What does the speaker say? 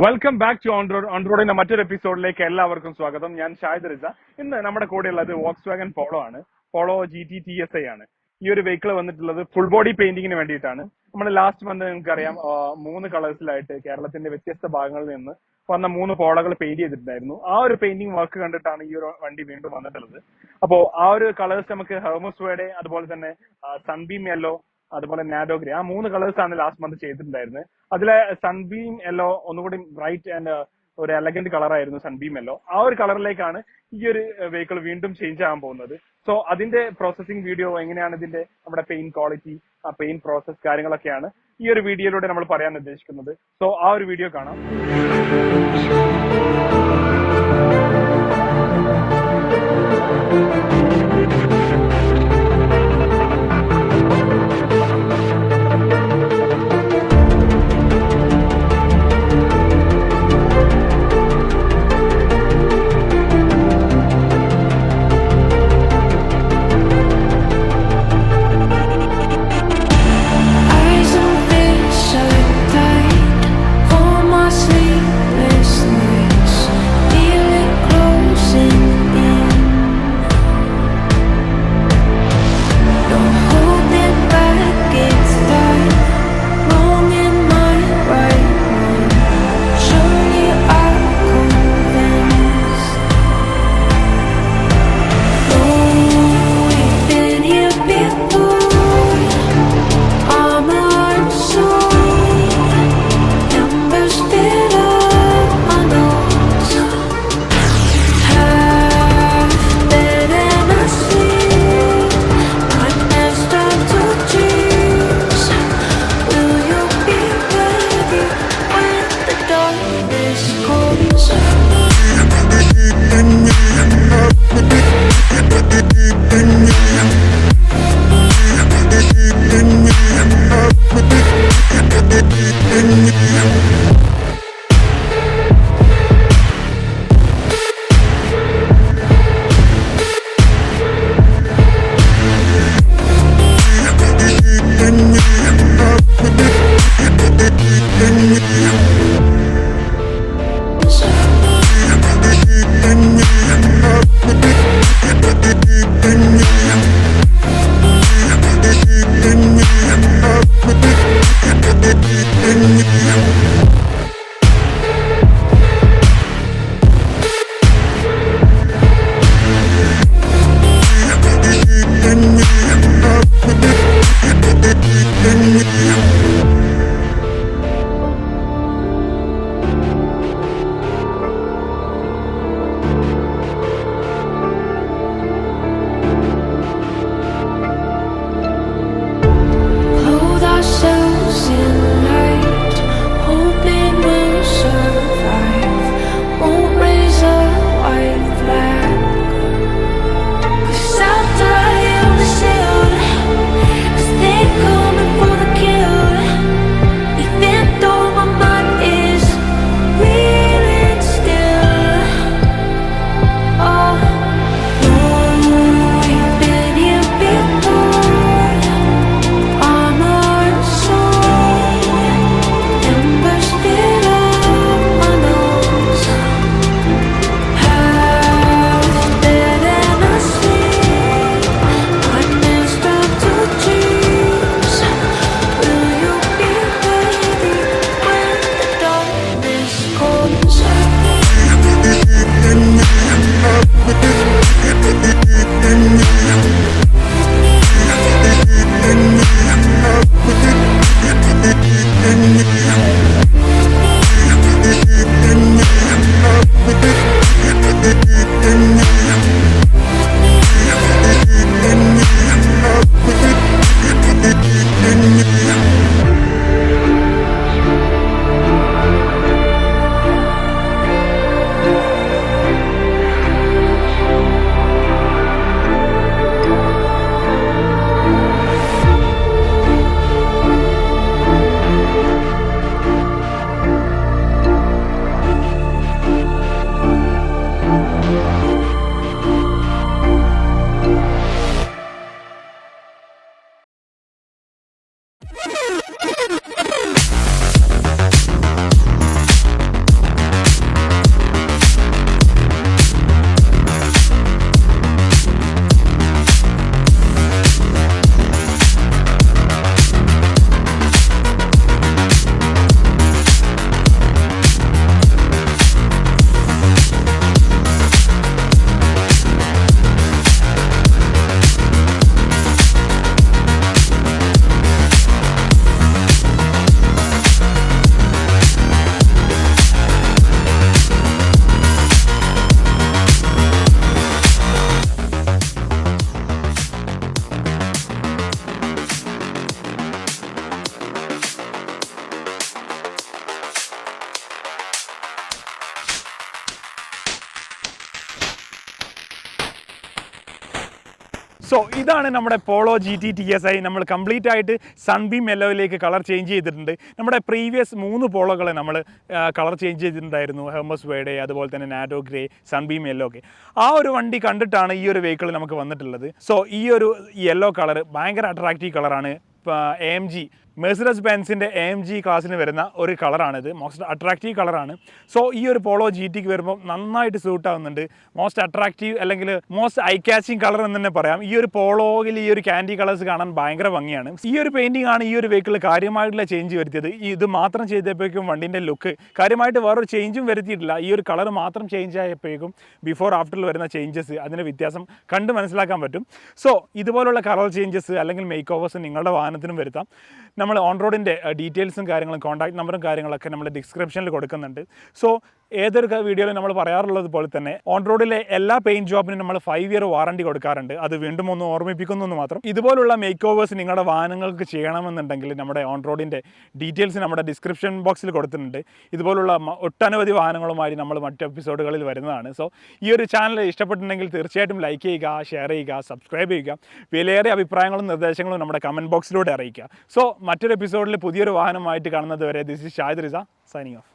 Welcome back to ഓൺറോഡിന്റെ മറ്റൊരു എപ്പിസോഡിലേക്ക് എല്ലാവർക്കും സ്വാഗതം. ഞാൻ ഷാഹിദ് റിസ. ഇന്ന് നമ്മുടെ കൂടെ ഉള്ളത് വോക്സ് വാഗൻ പോളോ ആണ്. പോളോ GT TSI ആണ്. ഈ ഒരു വെഹിക്കിൾ വന്നിട്ടുള്ളത് ഫുൾ ബോഡി പെയിന്റിങ്ങിന് വേണ്ടിയിട്ടാണ്. നമ്മുടെ ലാസ്റ്റ് മന്ത് നിങ്ങൾക്കറിയാം 3 കളേഴ്സിലായിട്ട് കേരളത്തിന്റെ വ്യത്യസ്ത ഭാഗങ്ങളിൽ നിന്ന് വന്ന 3 പോളകൾ പെയിന്റ് ചെയ്തിട്ടുണ്ടായിരുന്നു. ആ ഒരു പെയിന്റിംഗ് വർക്ക് കണ്ടിട്ടാണ് ഈ ഒരു വണ്ടി വീണ്ടും വന്നിട്ടുള്ളത്. അപ്പോ ആ ഒരു കളേഴ്സ് നമുക്ക് ഹെർമോസ് വേഡെ, അതുപോലെ തന്നെ സൺബീം യെല്ലോ, അതുപോലെ നാഡോ ഗ്രേ, ആ 3 കളേഴ്സ് ആണ് ലാസ്റ്റ് മന്ത് ചെയ്തിട്ടുണ്ടായിരുന്നത്. അതിലെ സൺബീം യെല്ലോ ഒന്നുകൂടി ബ്രൈറ്റ് ആൻഡ് ഒരു എലഗന്റ് കളറായിരുന്നു സൺബീം യെല്ലോ. ആ ഒരു കളറിലേക്കാണ് ഈ ഒരു വെഹിക്കിൾ വീണ്ടും ചേഞ്ച് ആകാൻ പോകുന്നത്. സോ അതിന്റെ പ്രോസസിങ് വീഡിയോ, എങ്ങനെയാണ് ഇതിന്റെ നമ്മുടെ പെയിന്റ് ക്വാളിറ്റി, ആ പെയിന്റ് പ്രോസസ് കാര്യങ്ങളൊക്കെയാണ് ഈ ഒരു വീഡിയോയിലൂടെ നമ്മൾ പറയാൻ ഉദ്ദേശിക്കുന്നത്. സോ ആ ഒരു വീഡിയോ കാണാം. സോ ഇതാണ് നമ്മുടെ പോളോ GT TSI. നമ്മൾ കംപ്ലീറ്റ് ആയിട്ട് സൺബീം യെല്ലോയിലേക്ക് കളർ ചേഞ്ച് ചെയ്തിട്ടുണ്ട്. നമ്മുടെ പ്രീവിയസ് 3 പോളോകളെ നമ്മൾ കളർ ചേഞ്ച് ചെയ്തിട്ടുണ്ടായിരുന്നു. ഹെർമസ് വേഡേ, അതുപോലെ തന്നെ നാഡോ ഗ്രേ, സൺബീം യെല്ലോ ഒക്കെ. ആ ഒരു വണ്ടി കണ്ടിട്ടാണ് ഈ ഒരു വെഹിക്കിൾ നമുക്ക് വന്നിട്ടുള്ളത്. സോ ഈ ഒരു യെല്ലോ കളർ ഭയങ്കര അട്രാക്റ്റീവ് കളറാണ്. AMG മെഴ്സിഡസ് ബെൻസിൻ്റെ AMG ക്ലാസ്സിന് വരുന്ന ഒരു കളറാണിത്. മോസ്റ്റ് അട്രാക്റ്റീവ് കളറാണ്. സോ ഈ ഒരു പോളോ GTക്ക് വരുമ്പോൾ നന്നായിട്ട് സൂട്ട് ആവുന്നുണ്ട്. മോസ്റ്റ് അട്രാക്റ്റീവ് അല്ലെങ്കിൽ മോസ്റ്റ് ഐ ക്യാച്ചിങ് കളർ എന്ന് തന്നെ പറയാം. ഈ ഒരു പോളോയിൽ ഈ ഒരു ക്യാൻഡി കളേഴ്സ് കാണാൻ ഭയങ്കര ഭംഗിയാണ്. ഈ ഒരു പെയിൻറ്റിംഗ് ആണ് ഈ ഒരു വെഹിക്കിൾ കാര്യമായിട്ടുള്ള ചേഞ്ച് വരുത്തിയത്. ഇത് മാത്രം ചെയ്തപ്പോഴേക്കും വണ്ടിൻ്റെ ലുക്ക് കാര്യമായിട്ട് വേറൊരു ചേഞ്ചും വരുത്തിയിട്ടില്ല. ഈ ഒരു കളർ മാത്രം ചേഞ്ച് ആയപ്പോഴേക്കും ബിഫോർ ആഫ്റ്ററിൽ വരുന്ന ചേഞ്ചസ്, അതിൻ്റെ വ്യത്യാസം കണ്ട് മനസ്സിലാക്കാൻ പറ്റും. സോ ഇതുപോലുള്ള കളർ ചേഞ്ചസ് അല്ലെങ്കിൽ മേക്ക് ഓവേഴ്സ് നിങ്ങളുടെ വാഹനത്തിനും വരുത്താം. നമ്മൾ ഓൺ റോഡിൻ്റെ ഡീറ്റെയിൽസും കാര്യങ്ങളും കോൺടാക്ട് നമ്പറും കാര്യങ്ങളൊക്കെ നമ്മൾ ഡിസ്ക്രിപ്ഷനിൽ കൊടുക്കുന്നുണ്ട്. സോ ഏതൊരു വീഡിയോയിലും നമ്മൾ പറയാറുള്ളത് പോലെ തന്നെ ഓൺ റോഡിലെ എല്ലാ പെയിൻറ്റ് ജോബിനും നമ്മൾ 5 ഇയർ വാറണ്ടി കൊടുക്കാറുണ്ട്. അത് വീണ്ടും ഒന്ന് ഓർമ്മിപ്പിക്കുന്നു എന്ന് മാത്രം. ഇതുപോലുള്ള മേക്ക് ഓവേഴ്സ് നിങ്ങളുടെ വാഹനങ്ങൾക്ക് ചെയ്യണമെന്നുണ്ടെങ്കിൽ നമ്മുടെ ഓൺ റോഡിൻ്റെ ഡീറ്റെയിൽസ് നമ്മുടെ ഡിസ്ക്രിപ്ഷൻ ബോക്സിൽ കൊടുത്തിട്ടുണ്ട്. ഇതുപോലുള്ള ഒട്ടനവധി വാഹനങ്ങളുമായി നമ്മൾ മറ്റ് എപ്പിസോഡുകളിൽ വരുന്നതാണ്. സോ ഈ ഒരു ചാനൽ ഇഷ്ടപ്പെട്ടിട്ടുണ്ടെങ്കിൽ തീർച്ചയായിട്ടും ലൈക്ക് ചെയ്യുക, ഷെയർ ചെയ്യുക, സബ്സ്ക്രൈബ് ചെയ്യുക. വിലയേറിയ അഭിപ്രായങ്ങളും നിർദ്ദേശങ്ങളും നമ്മുടെ കമൻറ്റ് ബോക്സിലൂടെ അറിയിക്കുക. സോ മറ്റൊരു എപ്പിസോഡിൽ പുതിയൊരു വാഹനമായിട്ട് കാണുന്നത് വരെ this is Shahid Riza signing off.